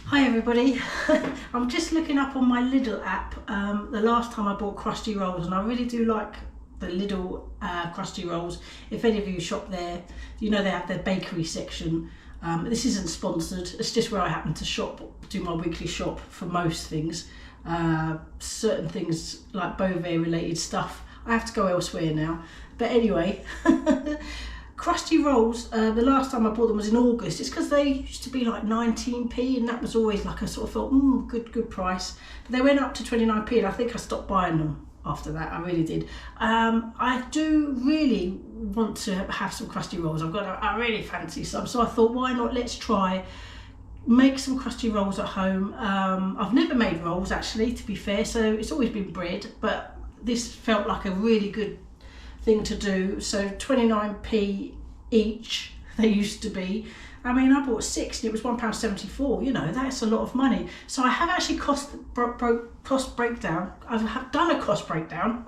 Hi everybody, I'm just looking up on my Lidl app the last time I bought crusty rolls, and I really do like the Lidl crusty rolls. If any of you shop there, you know they have their bakery section. This isn't sponsored, it's just where I happen to shop, do my weekly shop for most things. Certain things like Beauvais related stuff, I have to go elsewhere now. But anyway, crusty rolls, the last time I bought them was in August. It's because they used to be like 19p, and that was always like a sort of thought, good price. But they went up to 29p, and I think I stopped buying them after that. I really did. I do really want to have some crusty rolls. I really fancy some, so I thought, why not? Let's try make some crusty rolls at home. I've never made rolls actually, to be fair, so it's always been bread, but this felt like a really good thing to do. So 29p each they used to be. I mean, I bought 6 and it was £1.74, you know, that's a lot of money. So I have actually cost breakdown. I have done a cost breakdown.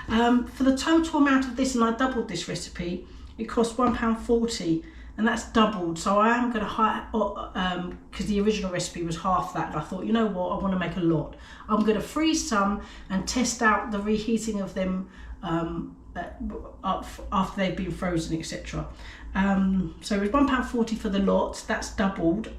For the total amount of this, and I doubled this recipe, it cost £1.40, and that's doubled. So I am going to because the original recipe was half that, and I thought, you know what, I want to make a lot. I'm going to freeze some and test out the reheating of them after they've been frozen, etc. So it was £1.40 for the lot. That's doubled,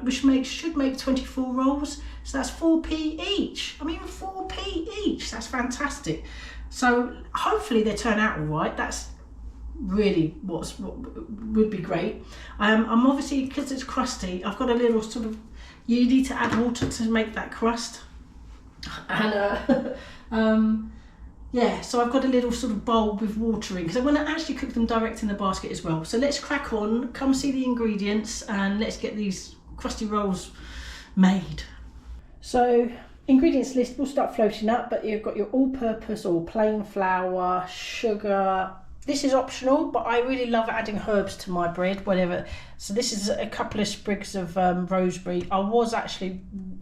which should make 24 rolls. So that's 4p each. I mean, 4p each. That's fantastic. So hopefully they turn out all right. That's really what would be great. I'm obviously, because it's crusty, I've got a little sort of, you need to add water to make that crust, and yeah, so I've got a little sort of bowl with water in, because I'm going to actually cook them direct in the basket as well. So let's crack on, come see the ingredients, and let's get these crusty rolls made. So ingredients list will start floating up, but you've got your all-purpose or plain flour, sugar. This is optional, but I really love adding herbs to my bread, whatever. So this is a couple of sprigs of rosemary.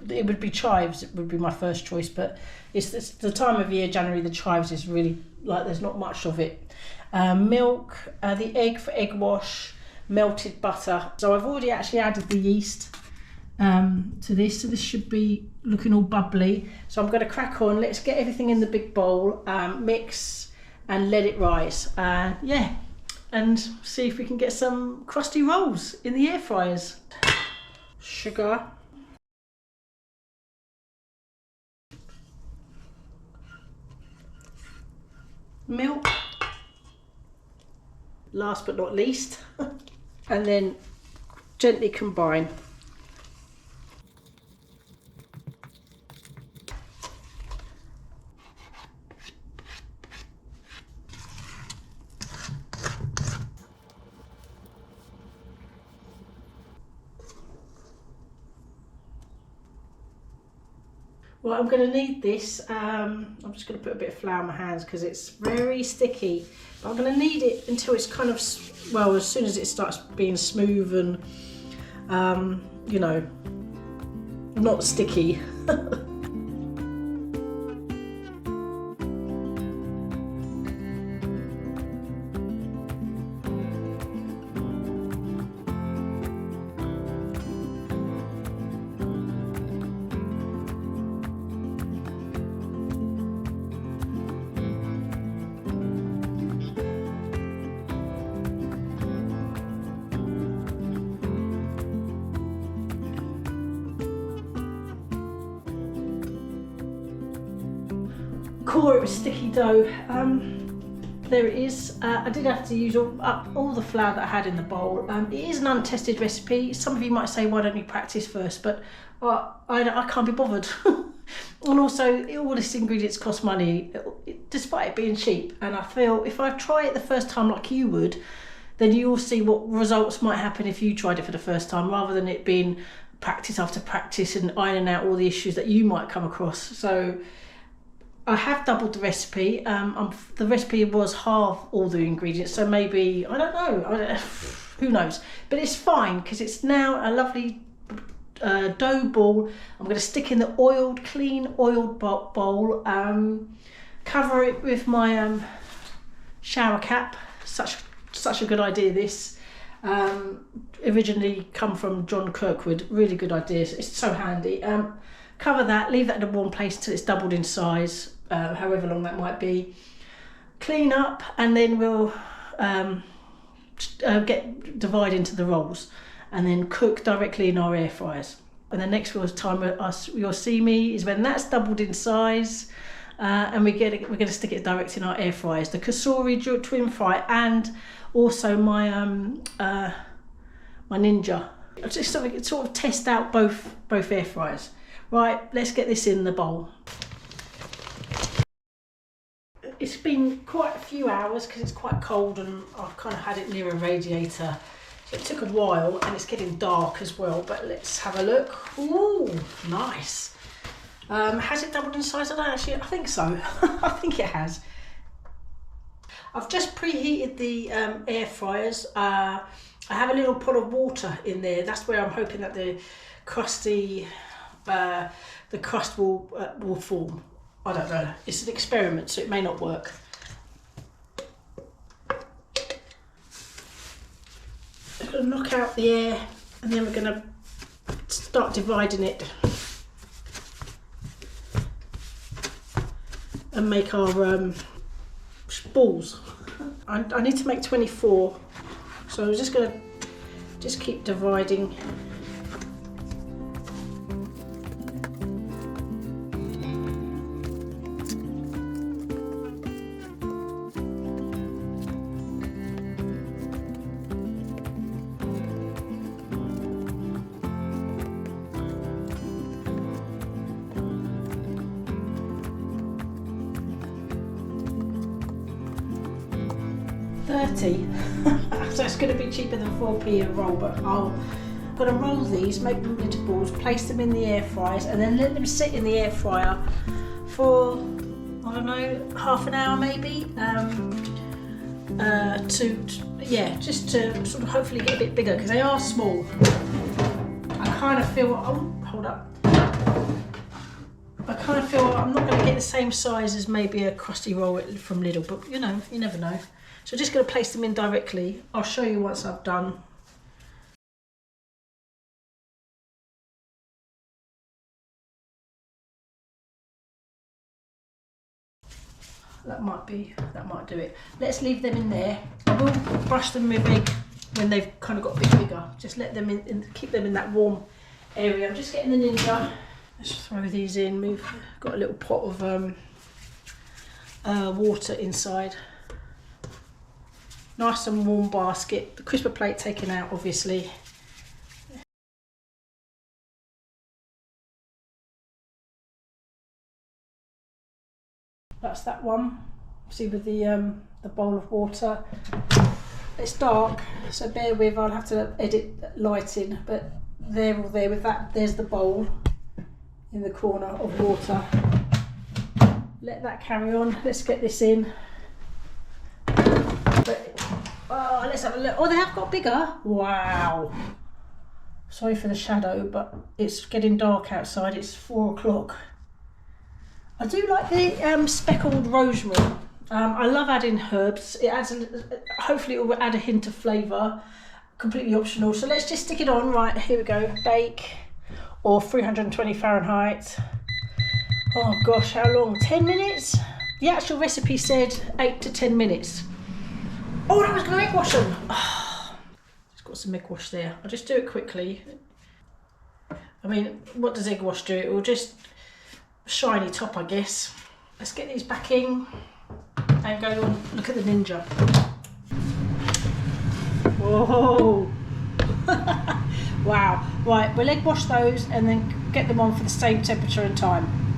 It would be chives, it would be my first choice, but it's the time of year, January, the chives is really, like, there's not much of it. Milk, the egg for egg wash, melted butter. So I've already actually added the yeast to this, so this should be looking all bubbly. So I'm going to crack on. Let's get everything in the big bowl, mix and let it rise. Yeah, and see if we can get some crusty rolls in the air fryers. Sugar, milk, last but not least, and then gently combine. Well, I'm going to need this. I'm just going to put a bit of flour in my hands because it's very sticky. But I'm going to need it until it's kind of, well, as soon as it starts being smooth and, you know, not sticky. Core, it was sticky dough. There it is. I did have to use up all the flour that I had in the bowl. It is an untested recipe. Some of you might say, why don't you practice first? But I can't be bothered. And also, all these ingredients cost money, despite it being cheap. And I feel if I try it the first time like you would, then you'll see what results might happen if you tried it for the first time, rather than it being practice after practice and ironing out all the issues that you might come across. So I have doubled the recipe. The recipe was half all the ingredients, so maybe, I don't know, who knows. But it's fine, because it's now a lovely dough ball. I'm going to stick in the clean oiled bowl, cover it with my shower cap. Such a good idea, this. Originally come from John Kirkwood. Really good ideas. It's so handy. Cover that, leave that in a warm place until it's doubled in size, however long that might be. Clean up, and then we'll divide into the rolls and then cook directly in our air fryers. And the next time you'll see me is when that's doubled in size, and we're going to stick it direct in our air fryers. The COSORI TWINfry and also my my Ninja. Just sort of test out both air fryers. Right, let's get this in the bowl. It's been quite a few hours because it's quite cold and I've kind of had it near a radiator. So it took a while and it's getting dark as well, but let's have a look. Ooh, nice. Has it doubled in size? I think so. I think it has. I've just preheated the air fryers. I have a little pot of water in there. That's where I'm hoping that the crust will form. I don't know. It's an experiment, so it may not work. I'm going to knock out the air, and then we're going to start dividing it and make our balls. I need to make 24, so I'm just going to keep dividing. So it's going to be cheaper than 4p a roll, but I'm going to roll these, make them into balls, place them in the air fryers, and then let them sit in the air fryer for, I don't know, half an hour maybe, just to sort of hopefully get a bit bigger, because they are small. I kind of feel, hold up. I kind of feel I'm not going to get the same size as maybe a crusty roll from Lidl, but you know, you never know. So just going to place them in directly. I'll show you once I've done. That might do it. Let's leave them in there. I will brush them with egg when they've kind of got a bit bigger. Just let them keep them in that warm area. I'm just getting the Ninja. Let's throw these in. We've got a little pot of water inside. Nice and warm basket. The crisper plate taken out, obviously. That's that one. See, with the bowl of water. It's dark, so bear with. I'll have to edit lighting, but they're all there with that. There's the bowl in the corner of water. Let that carry on. Let's get this in. Let's have a look. Oh, they have got bigger. Wow. Sorry for the shadow, but it's getting dark outside. It's 4 o'clock. I do like the speckled rosemary. I love adding herbs. It adds, hopefully it will add a hint of flavour. Completely optional. So let's just stick it on. Right, here we go. Bake, or 320 Fahrenheit. Oh gosh, how long? 10 minutes? The actual recipe said 8 to 10 minutes. Oh, that was going to egg wash them. Oh, just got some egg wash there. I'll just do it quickly. I mean, what does egg wash do? It will just shiny top, I guess. Let's get these back in and go on. Look at the Ninja. Whoa. Wow. Right, we'll egg wash those and then get them on for the same temperature and time.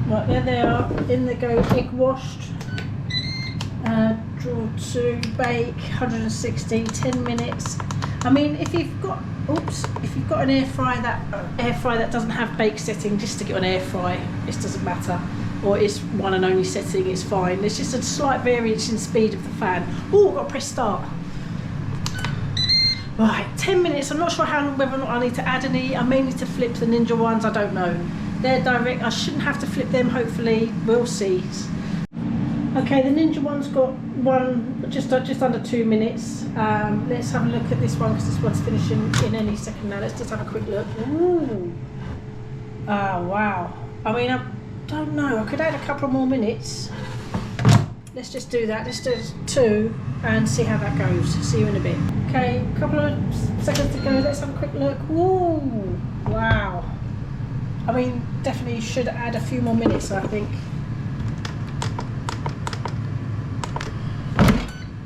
Right, there they are. In they go, egg washed. Draw to bake, 160, 10 minutes. I mean, if you've got an air fryer that doesn't have bake setting, just stick it on air fry. It doesn't matter. Or it's one and only setting, it's fine. It's just a slight variation in speed of the fan. Oh, I've got to press start. Right, 10 minutes. I'm not sure how long, whether or not I need to add any. I may need to flip the Ninja ones, I don't know. They're direct, I shouldn't have to flip them, hopefully. We'll see. Okay, the Ninja one's got just under 2 minutes. Let's have a look at this one because this one's finishing in any second now. Let's just have a quick look. Ooh. Oh, wow. I mean, I don't know. I could add a couple more minutes. Let's just do that. Let's do 2 and see how that goes. See you in a bit. Okay, a couple of seconds to go. Let's have a quick look. Ooh. Wow. I mean, definitely should add a few more minutes, I think.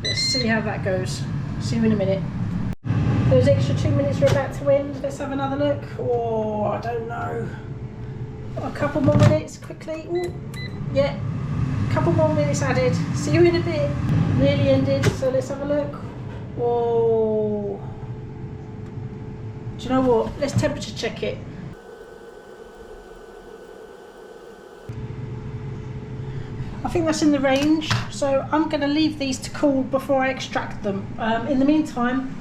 Let's see how that goes. See you in a minute. Those extra 2 minutes are about to end. Let's have another look. Oh, I don't know. A couple more minutes quickly. Ooh. Yeah, a couple more minutes added. See you in a bit. Nearly ended, so let's have a look. Whoa. Do you know what? Let's temperature check it. I think that's in the range, so I'm going to leave these to cool before I extract them. In the meantime,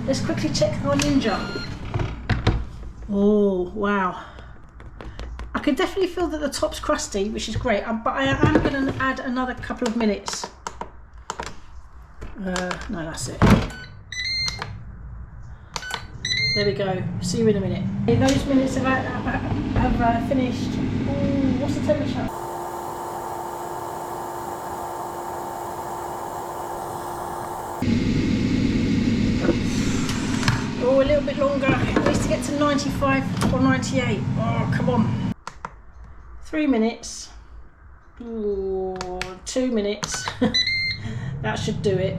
let's quickly check our Ninja. Oh, wow. I can definitely feel that the top's crusty, which is great, but I am going to add another couple of minutes. No, that's it. There we go. See you in a minute. Those minutes have finished. Ooh, what's the temperature? Oh, a little bit longer. It needs to get to 95 or 98. Oh, come on. 3 minutes. Ooh, 2 minutes. That should do it.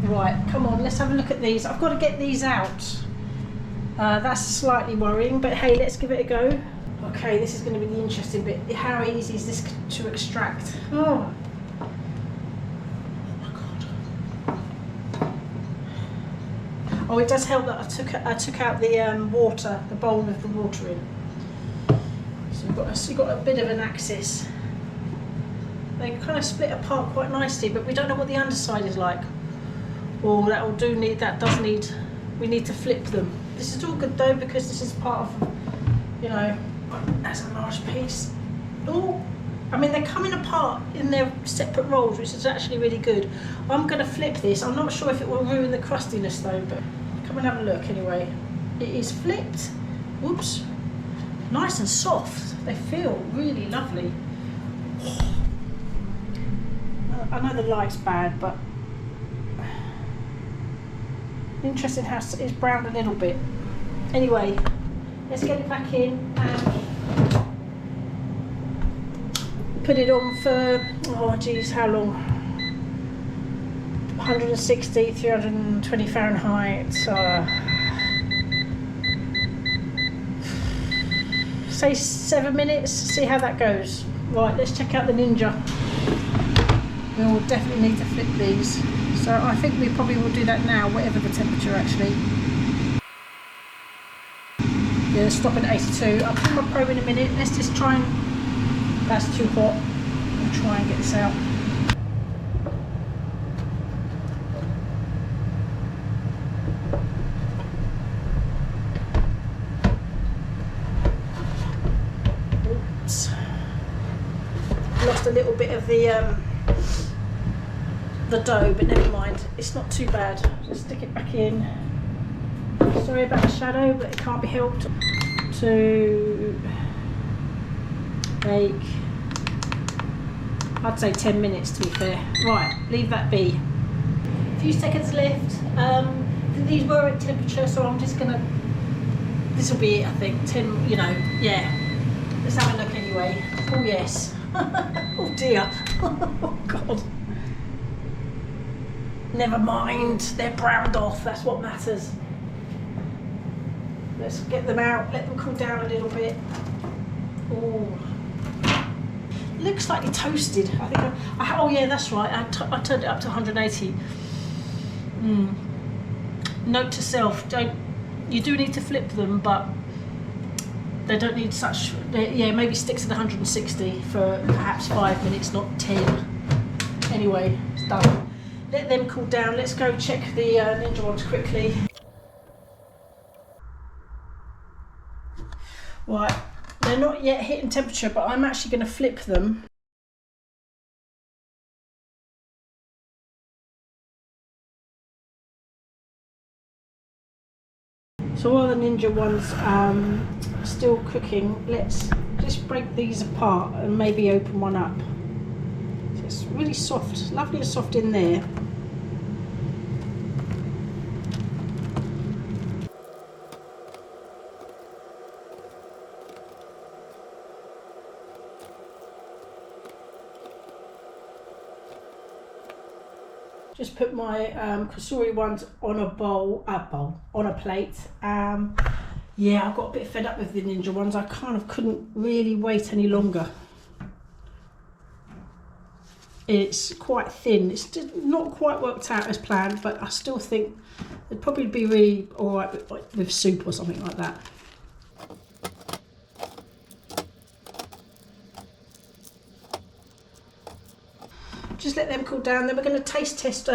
Right, come on, let's have a look at these. I've got to get these out. That's slightly worrying, but hey, let's give it a go. Okay, this is going to be the interesting bit. How easy is this to extract? Oh. Oh, it does help that I took out the water, the bowl with the water in. So you've got a bit of an axis. They kind of split apart quite nicely, but we don't know what the underside is like. Oh, we need to flip them. This is all good though, because this is part of, you know, that's a large piece. Oh, I mean, they're coming apart in their separate rolls, which is actually really good. I'm going to flip this. I'm not sure if it will ruin the crustiness though, but come and have a look anyway. It is flipped. Whoops. Nice and soft. They feel really lovely. I know the light's bad, but interesting how it's browned a little bit. Anyway, let's get it back in and put it on for, oh geez, how long? 160, 320 Fahrenheit. Say 7 minutes, see how that goes. Right, let's check out the Ninja. We will definitely need to flip these. So I think we probably will do that now, whatever the temperature actually. Yeah, stop at 82. I'll put my probe in a minute. Let's just try and, that's too hot. I'll try and get this out. Oops. Lost a little bit of the dough, but never mind, it's not too bad. Just stick it back in. Sorry about the shadow, but it can't be helped. To bake, I'd say 10 minutes to be fair. Right, leave that be. A few seconds left. These were at temperature, so I'm just gonna, this will be it I think, 10, you know, yeah. Let's have a look anyway. Oh yes. Oh dear. Oh god. Never mind, they're browned off, that's what matters. Let's get them out, let them cool down a little bit. Oh, looks slightly toasted. I think oh yeah, that's right, I turned it up to 180. Note to self, you do need to flip them, but they don't need such, yeah, maybe stick to the 160 for perhaps 5 minutes, not 10. Anyway, it's done. Let them cool down. Let's go check the Ninja ones quickly. Right, they're not yet hitting temperature, but I'm actually going to flip them So while the Ninja one's still cooking, let's just break these apart and maybe open one up. So it's really soft, lovely and soft in there. Just put my COSORI ones on a on a plate. Yeah, I got a bit fed up with the Ninja ones. I kind of couldn't really wait any longer. It's quite thin. It's just not quite worked out as planned, but I still think it'd probably be really all right with soup or something like that. Just let them cool down. Then we're going to taste test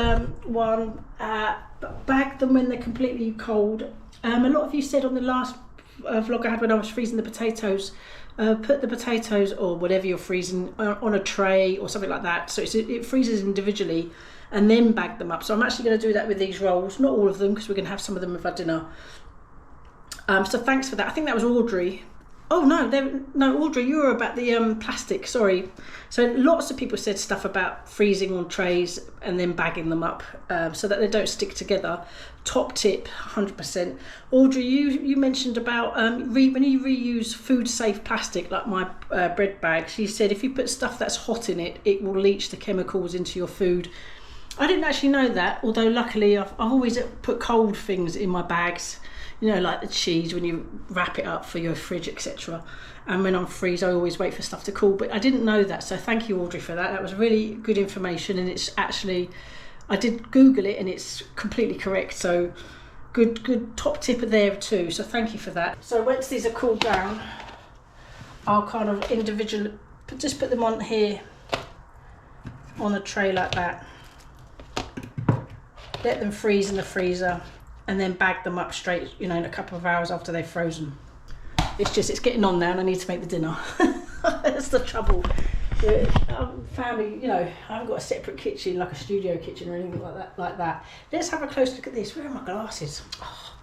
one, bag them when they're completely cold. A lot of you said on the last vlog I had when I was freezing the potatoes, put the potatoes or whatever you're freezing on a tray or something like that, so it freezes individually, and then bag them up. So I'm actually going to do that with these rolls, not all of them, because we're going to have some of them with our dinner. So thanks for that. I think that was Audrey. Oh no, Audrey, you were about the plastic, sorry. So lots of people said stuff about freezing on trays and then bagging them up so that they don't stick together. Top tip, 100%. Audrey, you mentioned about when you reuse food safe plastic, like my bread bag, she said if you put stuff that's hot in it, it will leach the chemicals into your food. I didn't actually know that, although luckily I've always put cold things in my bags. You know, like the cheese when you wrap it up for your fridge, etc. And when I'm freeze, I always wait for stuff to cool. But I didn't know that, so thank you, Audrey, for that. That was really good information, and it's actually, I did Google it, and it's completely correct. So good top tip there too. So thank you for that. So once these are cooled down, I'll kind of just put them on here on a tray like that. Let them freeze in the freezer, and then bag them up straight, you know, in a couple of hours after they've frozen. It's getting on now, and I need to make the dinner. That's the trouble. Family, you know, I haven't got a separate kitchen, like a studio kitchen or anything like that. Let's have a close look at this. Where are my glasses? Oh,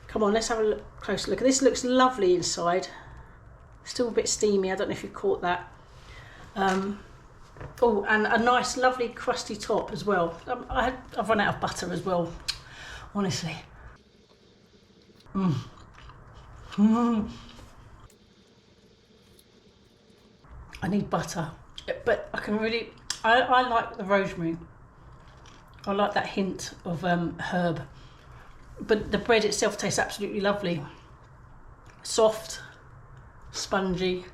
come on, let's have a close look. This looks lovely inside. Still a bit steamy. I don't know if you caught that. Oh, and a nice, lovely, crusty top as well. I've run out of butter as well. Honestly. I need butter, but I can really, I like the rosemary. I like that hint of herb, but the bread itself tastes absolutely lovely. Soft, spongy.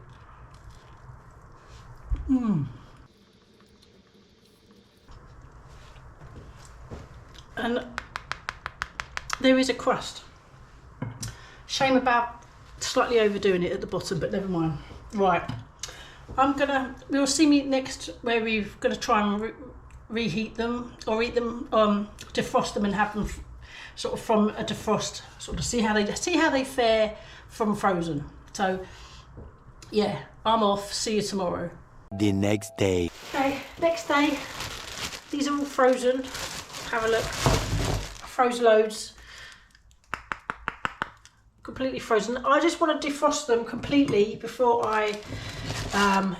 And there is a crust. Shame about slightly overdoing it at the bottom, but never mind. Right, you'll see me next where we're gonna try and reheat them or eat them, defrost them and have them sort of from a defrost, sort of see how they fare from frozen. So yeah, I'm off. See you tomorrow. The next day. Okay, next day. These are all frozen. Have a look. I froze loads. Completely frozen. I just want to defrost them completely before I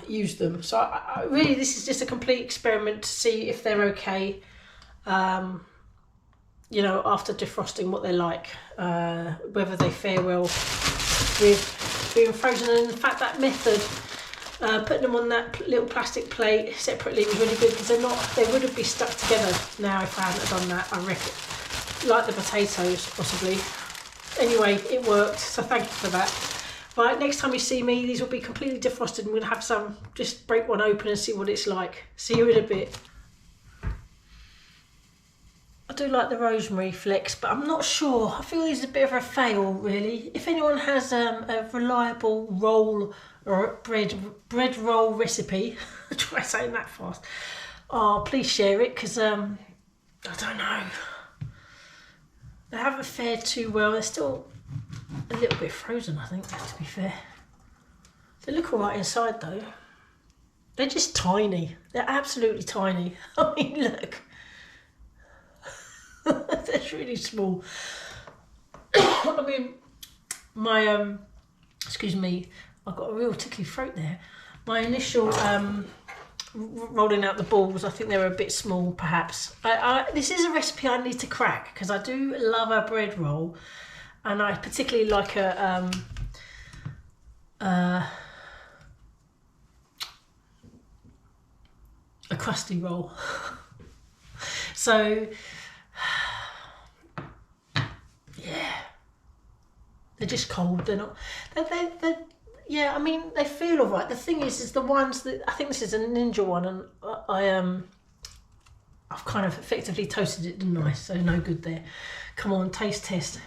use them. So I really, this is just a complete experiment to see if they're okay. You know, after defrosting, what they're like, whether they fare well with being frozen. And in fact, that method, putting them on that little plastic plate separately was really good, because they wouldn't be stuck together now if I hadn't done that, I reckon. Like the potatoes, possibly. Anyway, it worked, so thank you for that. Right, next time you see me, these will be completely defrosted, and we'll have some, just break one open and see what it's like. See you in a bit. I do like the rosemary flecks, but I'm not sure. I feel it's a bit of a fail, really. If anyone has a reliable roll or bread roll recipe, try saying that fast. Oh, please share it, because I don't know. They haven't fared too well. They're still a little bit frozen, I think, to be fair. They look all right inside, though. They're just tiny. They're absolutely tiny. I mean, look. They're really small. I mean, my excuse me, I've got a real tickly throat there. My initial rolling out the balls, I think they were a bit small, perhaps. This is a recipe I need to crack because I do love a bread roll, and I particularly like a crusty roll. So yeah, they're just cold. They're not. They're yeah. I mean, they feel alright. The thing is the ones that I think this is a Ninja one, and I've kind of effectively toasted it, didn't I? So no good there. Come on, taste test.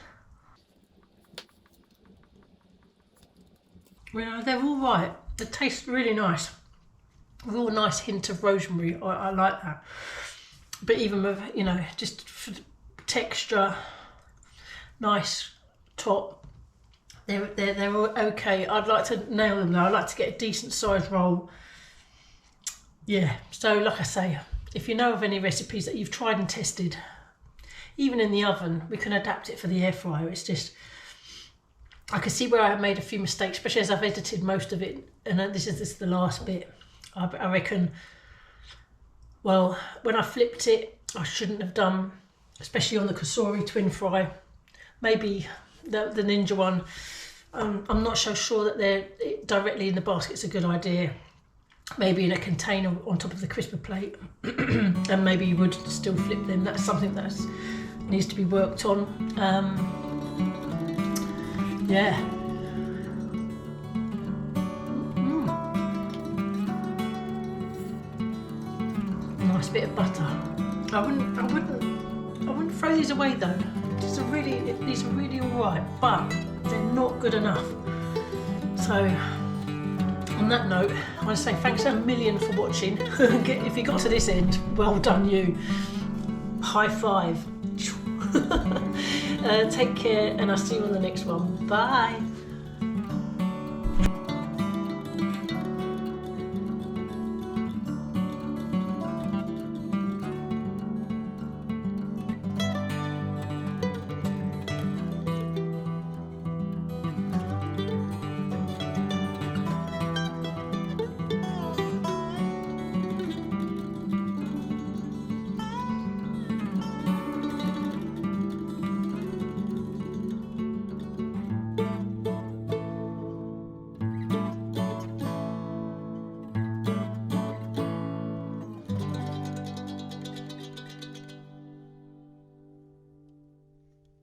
You know, they're all right. They taste really nice. Real nice hint of rosemary. I like that. But even with, you know, just for texture, nice top. They're all okay. I'd like to nail them though. I'd like to get a decent sized roll. Yeah. So like I say, if you know of any recipes that you've tried and tested, even in the oven, we can adapt it for the air fryer. It's just, I can see where I have made a few mistakes, especially as I've edited most of it, and this is the last bit. I reckon, well, when I flipped it, I shouldn't have done, especially on the COSORI TWINfry. Maybe the Ninja one, I'm not so sure that they're directly in the basket's a good idea. Maybe in a container on top of the crisper plate, and maybe you would still flip them. That's something that needs to be worked on. Yeah. Nice bit of butter. I wouldn't throw these away though. These are really alright, but they're not good enough. So on that note, I want to say thanks a million for watching. If you got to this end, well done you. High five. Take care, and I'll see you on the next one. Bye.